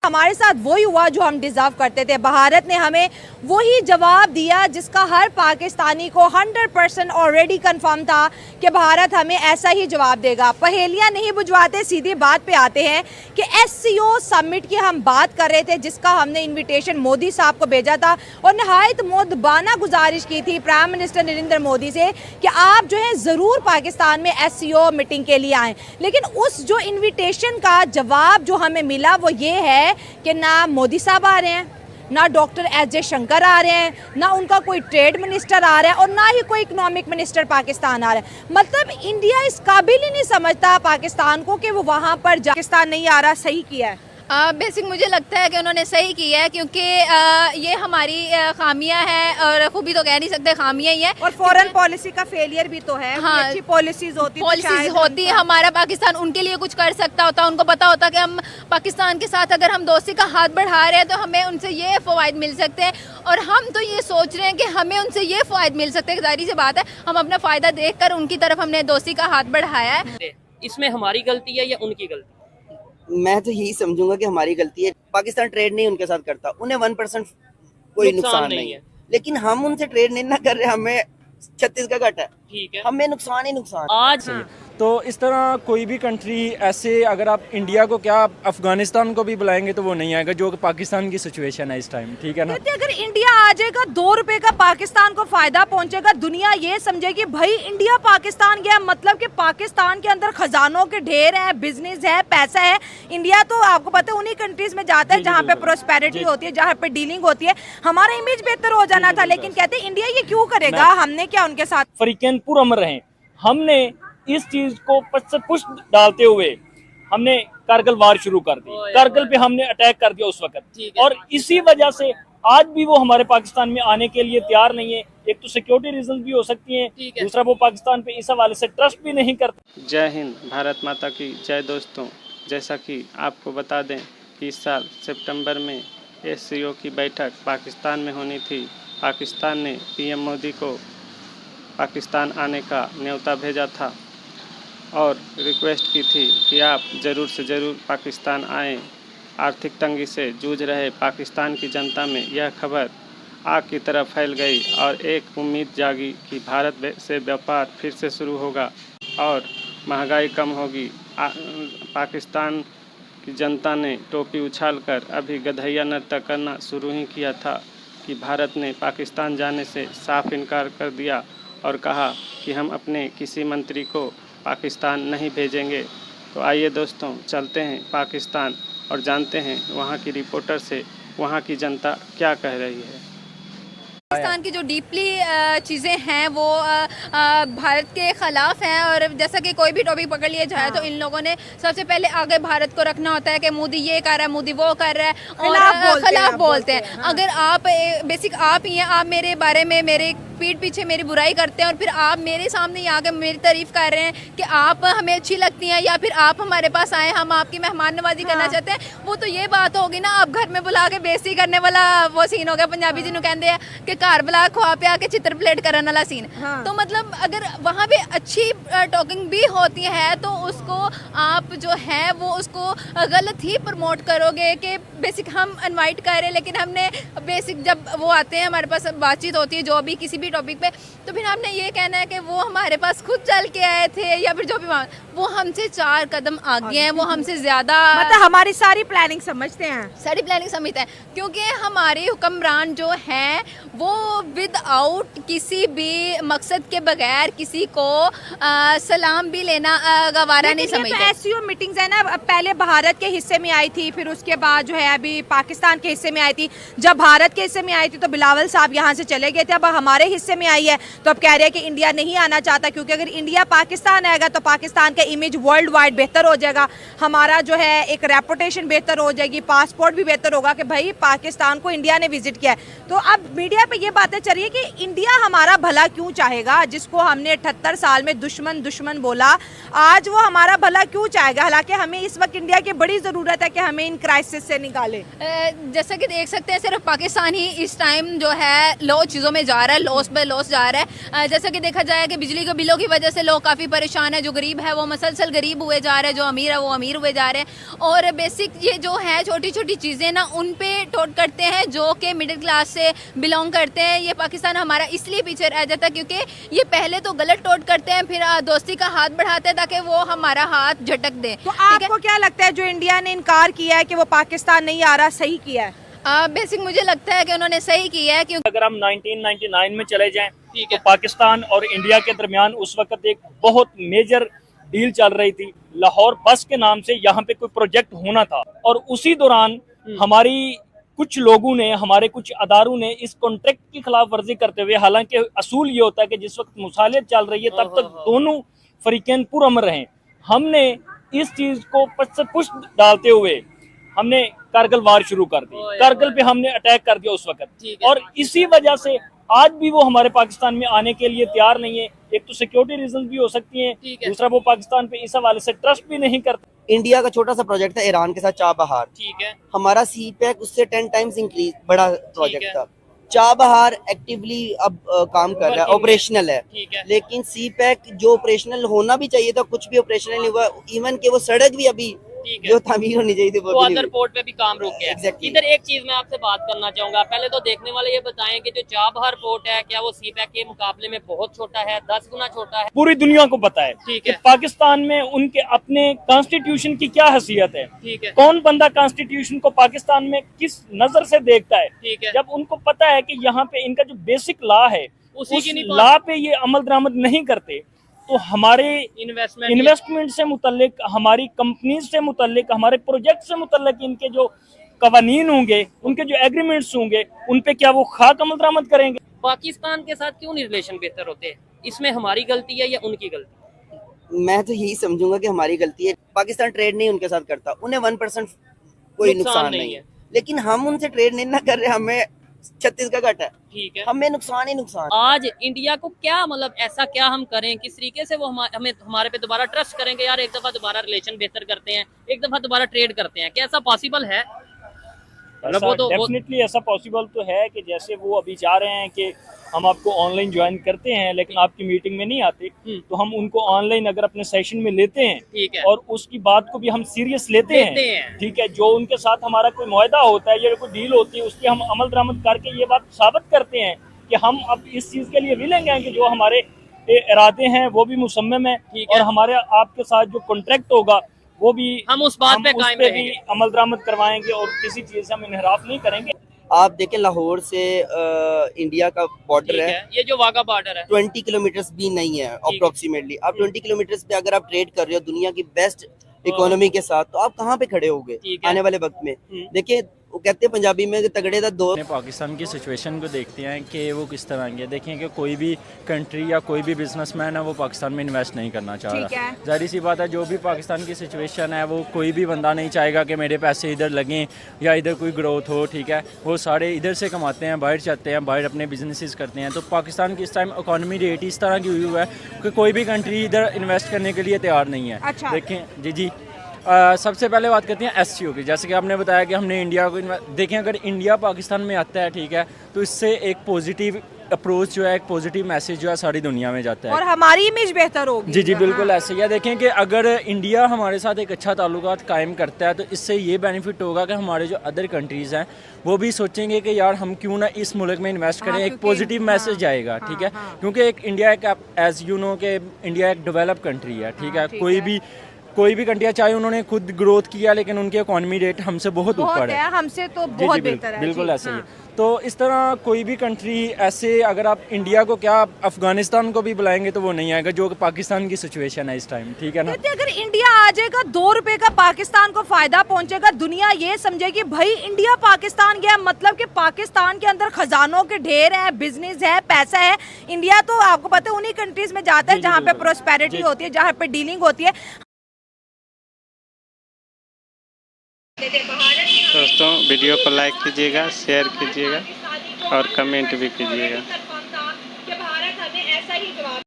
हमारे साथ वही हुआ जो हम डिजर्व करते थे। भारत ने हमें वही जवाब दिया जिसका हर पाकिस्तानी को 100% ऑलरेडी कंफर्म था कि भारत हमें ऐसा ही जवाब देगा। पहेलियां नहीं बुझवाते, सीधी बात पे आते हैं कि SCO समिट की हम बात कर रहे थे जिसका हमने इन्विटेशन मोदी साहब को भेजा था और नहायत मुदबाना गुजारिश की थी प्राइम मिनिस्टर नरेंद्र मोदी से कि आप जो है ज़रूर पाकिस्तान में SCO मीटिंग के लिए आएँ। लेकिन उस जो इन्विटेशन का जवाब जो हमें मिला वो ये है कि ना मोदी साहब आ रहे हैं, ना डॉक्टर एस जयशंकर आ रहे हैं, ना उनका कोई ट्रेड मिनिस्टर आ रहा है और ना ही कोई इकोनॉमिक मिनिस्टर पाकिस्तान आ रहा है। मतलब इंडिया इस काबिल ही नहीं समझता पाकिस्तान को कि वो वहाँ पर पाकिस्तान नहीं आ रहा। सही किया है बेसिक मुझे लगता है कि उन्होंने सही किया है, क्योंकि ये हमारी खामियां हैं और खूबी तो कह नहीं सकते, खामियां ही है। और फॉरेन पॉलिसी का फेलियर भी तो है। हाँ, अच्छी पॉलिसीज होती हमारा पाकिस्तान उनके लिए कुछ कर सकता होता, उनको पता होता कि हम पाकिस्तान के साथ अगर हम दोस्ती का हाथ बढ़ा रहे हैं तो हमें उनसे ये फ़वाइद मिल सकते हैं, और हम तो ये सोच रहे हैं कि हमें उनसे ये फ़वाइद मिल सकते हैं। जाहिर सी बात है हम अपना फ़ायदा देखकर उनकी तरफ हमने दोस्ती का हाथ बढ़ाया है। इसमें हमारी गलती है या उनकी गलती? मैं तो यही समझूंगा कि हमारी गलती है। पाकिस्तान ट्रेड नहीं उनके साथ करता, उन्हें 1% कोई नुकसान नहीं है, लेकिन हम उनसे ट्रेड नहीं ना कर रहे, हमें 36 का घट है, ठीक है, हमें नुकसान ही नुकसान। आज तो इस तरह कोई भी कंट्री ऐसे, अगर आप इंडिया को क्या अफगानिस्तान को भी बुलाएंगे तो वो नहीं आएगा, जो पाकिस्तान की सिचुएशन है इस टाइम, ठीक है ना। अगर इंडिया आ जाएगा 2 रुपए का पाकिस्तान को फायदा पहुंचेगा, दुनिया ये समझेगी भाई इंडिया पाकिस्तान गया, मतलब कि पाकिस्तान के अंदर खजानों के ढेर है, बिजनेस है, पैसा है। इंडिया तो आपको पता है उन्हीं कंट्रीज में जाता है जहाँ पे प्रोस्पेरिटी होती है, जहाँ पे डीलिंग होती है। हमारा इमेज बेहतर हो जाना था, लेकिन कहते हैं इंडिया ये क्यों करेगा, हमने क्या उनके साथ। फरीकैन पुरअमन रहे, हमने इस चीज को पुश डालते हुए हमने कारगिल वार शुरू कर दी, कारगिल पे हमने अटैक कर दिया उस वक्त, और इसी वजह से आज भी वो हमारे पाकिस्तान में आने के लिए तैयार नहीं है। एक तो सिक्योरिटी रीजन भी हो सकती हैं, दूसरा वो पाकिस्तान पे इस हवाले से ट्रस्ट भी नहीं करते। जय हिंद, भारत माता की जय। दोस्तों, जैसा कि आपको बता दें कि इस साल सितंबर में SCO की बैठक पाकिस्तान में होनी थी। पाकिस्तान ने PM मोदी को पाकिस्तान आने का न्योता भेजा था और रिक्वेस्ट की थी कि आप ज़रूर से ज़रूर पाकिस्तान आएँ। आर्थिक तंगी से जूझ रहे पाकिस्तान की जनता में यह खबर आग की तरह फैल गई और एक उम्मीद जागी कि भारत से व्यापार फिर से शुरू होगा और महंगाई कम होगी। पाकिस्तान की जनता ने टोपी उछालकर अभी गधैया नृत्य करना शुरू ही किया था कि भारत ने पाकिस्तान जाने से साफ इनकार कर दिया और कहा कि हम अपने किसी मंत्री को पाकिस्तान नहीं भेजेंगे। तो आइए दोस्तों, चलते हैं पाकिस्तान और जानते हैं वहाँ की रिपोर्टर से वहाँ की जनता क्या कह रही है। पाकिस्तान की जो डीपली चीज़ें हैं वो भारत के ख़िलाफ़ हैं, और जैसा कि कोई भी टॉपिक पकड़ लिया जाए तो इन लोगों ने सबसे पहले आगे भारत को रखना होता है कि मोदी ये कर रहा है, मोदी वो कर रहा है, और खिलाफ बोलते हैं। अगर आप बेसिक आप ही हैं, आप मेरे बारे में मेरे पीठ पीछे मेरी बुराई करते हैं और फिर आप मेरे सामने यहाँ के मेरी तारीफ़ कर रहे हैं कि आप हमें अच्छी लगती हैं, या फिर आप हमारे पास आए, हम आपकी मेहमान नवाजी करना चाहते हैं, वो तो ये बात होगी ना। आप घर में बुला के बेइज्जती करने वाला वो सीन हो गया, पंजाबी जी कहते हैं कि घर बुला खुआ पे आके चित्र प्लेट करने वाला सीन। तो मतलब अगर वहाँ पे अच्छी टॉकिंग भी होती है तो उसको आप जो है वो उसको गलत ही प्रमोट करोगे कि बेसिक हम इनवाइट कर रहे हैं, लेकिन हमने बेसिक जब वो आते हैं हमारे पास बातचीत होती है जो भी किसी भी टॉपिक पे, तो फिर हमने ये कहना है कि वो हमारे पास खुद चल के आए थे, या फिर जो भी वो हमसे 4 कदम आगे हैं, वो हमसे ज्यादा मतलब हमारी सारी प्लानिंग समझते हैं, सारी प्लानिंग समझते हैं, क्योंकि हमारे हुक्मरान जो हैं वो विदाउट किसी भी मकसद के बगैर किसी को सलाम भी लेना गवारा नहीं समझते। SCO मीटिंग्स है ना, पहले भारत के हिस्से में आई थी, फिर उसके बाद जो है अभी पाकिस्तान के हिस्से में आई थी। जब भारत के हिस्से में आई थी तो बिलावल साहब यहाँ से चले गए थे, अब हमारे हिस्से में आई है तो अब कह रहे हैं कि इंडिया नहीं आना चाहता, क्योंकि अगर इंडिया पाकिस्तान आएगा तो पाकिस्तान का इमेज वर्ल्ड वाइड बेहतर हो जाएगा, हमारा जो है एक रेपुटेशन बेहतर हो जाएगी, पासपोर्ट भी बेहतर होगा कि भाई पाकिस्तान को इंडिया ने विजिट किया है। तो अब मीडिया पे ये बातें चल रही है कि इंडिया हमारा भला क्यों चाहेगा, जिसको हमने 78 साल में दुश्मन दुश्मन बोला, आज वो हमारा भला क्यों चाहेगा। हालांकि हमें इस वक्त इंडिया की बड़ी ज़रूरत है कि हमें इन क्राइसिस से निकाले। जैसा कि देख सकते हैं सिर्फ पाकिस्तान ही इस टाइम जो है लो चीज़ों में जा रहा है, लो लॉस बाय लॉस जा रहा है। जैसा कि देखा जाए कि बिजली के बिलों की वजह से लोग काफ़ी परेशान है, जो गरीब है वो मसलसल गरीब हुए जा रहे हैं, जो अमीर है वो अमीर हुए जा रहे हैं। और बेसिक ये जो है छोटी छोटी चीज़ें ना उन पे टोट करते हैं जो कि मिडिल क्लास से बिलोंग करते हैं। ये पाकिस्तान हमारा इसलिए पीछे रह जाता है क्योंकि ये पहले तो गलत टोट करते हैं, फिर दोस्ती का हाथ बढ़ाते हैं ताकि वो हमारा हाथ झटक दे। तो आपको क्या लगता है जो इंडिया ने इनकार किया है कि वो पाकिस्तान नहीं आ रहा, सही किया है? बेसिक मुझे लगता है कि उन्होंने सही किया है क्योंकि अगर हम 1999 में चले जाएं तो पाकिस्तान और इंडिया के दरमियान उस वक्त एक बहुत मेजर डील चल रही थी। लाहौर बस के नाम से यहाँ पे कोई प्रोजेक्ट होना था और उसी दौरान हमारी कुछ लोगों ने, हमारे कुछ अदारों ने इस कॉन्ट्रैक्ट की खिलाफ वर्जी करते हुए, हालांकि असूल ये होता है कि जिस वक्त मुसालियत चल रही है तब तक दोनों फरीकैन पुरअमन रहें, हमने इस चीज को पुश डालते हुए हमने कारगिल वार शुरू कर दी। कारगिल पे हमने अटैक कर दिया उस वक्त, और इसी वजह से आज भी वो हमारे पाकिस्तान में आने के लिए तैयार नहीं है। एक तो सिक्योरिटी रीजन भी हो सकती हैं, दूसरा वो पाकिस्तान पे इस हवाले से ट्रस्ट भी नहीं करते। इंडिया का छोटा सा प्रोजेक्ट था ईरान के साथ चाबहार, ठीक है, हमारा सी पैक उससे 10 टाइम्स इंक्रीज बड़ा प्रोजेक्ट था। चाबहार एक्टिवली अब काम कर रहा है, ऑपरेशनल है, ठीक है। लेकिन सी पैक जो ऑपरेशनल होना भी चाहिए था कुछ भी ऑपरेशनल नहीं हुआ। इवन के वो सड़क भी अभी ठीक है, जो तामीर होनी चाहिए थी वो तो भी नहीं अदर हुई। पोर्ट पे भी काम रुक गया है। Exactly. इधर एक चीज मैं आपसे बात करना चाहूंगा, पहले तो देखने वाले ये बताएं कि जो चाबहार पोर्ट है क्या वो सीपैक के मुकाबले में बहुत छोटा है, 10 गुना छोटा है? पूरी दुनिया को पता है ठीक कि है। पाकिस्तान में उनके अपने कॉन्स्टिट्यूशन की क्या हैसियत है। ठीक है, कौन बंदा कॉन्स्टिट्यूशन को पाकिस्तान में किस नजर से देखता है? ठीक है। जब उनको पता है कि यहाँ पे इनका जो बेसिक लॉ है उसी उस की नहीं लॉ पे ये अमल दरामद नहीं करते, तो हमारे इन्वेस्टमेंट से मुतल्लिक, हमारी कंपनीज से मुतल्लिक, हमारे प्रोजेक्ट से मुतल्लिक इनके जो कवानीन होंगे, उनके जो एग्रीमेंट्स होंगे, उन पे क्या वो खाक अमल दरामद करेंगे? पाकिस्तान के साथ क्यों नहीं रिलेशन बेहतर होते? इसमें हमारी गलती है या उनकी गलती? मैं तो यही समझूंगा कि हमारी गलती है। पाकिस्तान ट्रेड नहीं उनके साथ करता, उन्हें 1% कोई नुकसान नहीं है, लेकिन हम उनसे ट्रेड नहीं ना कर रहे, हमें 36 का घट है, ठीक है। हमें नुकसान ही नुकसान। आज इंडिया को क्या मतलब ऐसा क्या हम करें, किस तरीके से वो हमें हमारे पे दोबारा ट्रस्ट करेंगे? यार एक दफा दोबारा रिलेशन बेहतर करते हैं, एक दफा दोबारा ट्रेड करते हैं, क्या ऐसा पॉसिबल है? मतलब वो तो डेफिनेटली ऐसा पॉसिबल तो है कि जैसे वो अभी चाह रहे हैं कि हम आपको ऑनलाइन ज्वाइन करते हैं लेकिन आपकी मीटिंग में नहीं आते, तो हम उनको ऑनलाइन अगर अपने सेशन में लेते हैं, ठीक है, और उसकी बात को भी हम सीरियस लेते हैं, ठीक है, जो उनके साथ हमारा कोई मुआहदा होता है या कोई डील होती है उसकी हम अमल दरामद करके ये बात साबित करते हैं कि हम अब इस चीज के लिए विलिंग हैं कि जो हमारे इरादे हैं वो भी मुसम्मम है, और हमारे आपके साथ जो कॉन्ट्रैक्ट होगा वो भी हम उस बात पे कायम भी रहेंगे, अमल दरामद करवाएंगे और किसी चीज से हम इनहराफ नहीं करेंगे। आप देखें लाहौर से इंडिया का बॉर्डर ठीक है, है, ये जो वाघा बॉर्डर है 20 किलोमीटर्स भी नहीं है अप्रोक्सीमेटली। आप 20 किलोमीटर्स पे अगर आप ट्रेड कर रहे हो दुनिया की बेस्ट इकोनॉमी के साथ, तो आप कहाँ पे खड़े होगे ठीक है। आने वाले वक्त में? देखिए वो कहते हैं पंजाबी में कि तगड़े दा दो। पाकिस्तान की सिचुएशन को देखते हैं कि वो किस तरह की है। देखें कि कोई भी कंट्री या कोई भी बिजनेसमैन है वो पाकिस्तान में इन्वेस्ट नहीं करना चाह रहा। जाहिर सी बात है, जो भी पाकिस्तान की सिचुएशन है वो कोई भी बंदा नहीं चाहेगा कि मेरे पैसे इधर लगें या इधर कोई ग्रोथ हो, ठीक है। वो सारे इधर से कमाते हैं, बाहर जाते हैं, बाहर अपने बिजनेसेस करते हैं। तो पाकिस्तान की इस टाइम इकॉनमी रेट इस तरह की हुई हुआ है कि कोई भी कंट्री इधर इन्वेस्ट करने के लिए तैयार नहीं है। अच्छा। देखें जी सबसे पहले बात करते हैं एससीओ की। जैसे कि आपने बताया कि हमने इंडिया को देखें, अगर इंडिया पाकिस्तान में आता है, ठीक है, तो इससे एक पॉजिटिव अप्रोच जो है, एक पॉजिटिव मैसेज जो है सारी दुनिया में जाता है और हमारी इमेज बेहतर होगी। जी बिल्कुल ऐसे ही है। देखें कि अगर इंडिया हमारे साथ एक अच्छा ताल्लुकात कायम करता है तो इससे ये बेनिफिट होगा कि हमारे जो अदर कंट्रीज़ हैं वो भी सोचेंगे कि यार हम क्यों ना इस मुल्क में इन्वेस्ट करें। एक पॉजिटिव मैसेज आएगा, ठीक है, क्योंकि एक इंडिया एक एज यू नो कि इंडिया एक डेवलप कंट्री है, ठीक है। कोई भी कंट्री चाहे उन्होंने खुद ग्रोथ किया लेकिन उनके इकॉनमी रेट हमसे बहुत ऊपर है, हमसे तो बहुत बेहतर है। बिल्कुल ऐसे ही। तो इस तरह कोई भी कंट्री ऐसे, अगर आप इंडिया को क्या अफगानिस्तान को भी बुलाएंगे तो वो नहीं आएगा, जो कि पाकिस्तान की सिचुएशन है इस टाइम, ठीक है ना। अगर इंडिया आ जाएगा 2 रुपए का पाकिस्तान को फायदा पहुंचेगा, दुनिया ये समझेगी भाई इंडिया पाकिस्तान गया, मतलब कि पाकिस्तान के अंदर खजानों के ढेर है, बिजनेस है, पैसा है। इंडिया तो आपको पता है उन्हीं कंट्रीज में जाता है जहाँ पे प्रोस्पेरिटी होती है, जहाँ पे डीलिंग होती है। दोस्तों वीडियो को लाइक कीजिएगा, शेयर कीजिएगा और कमेंट भी कीजिएगा।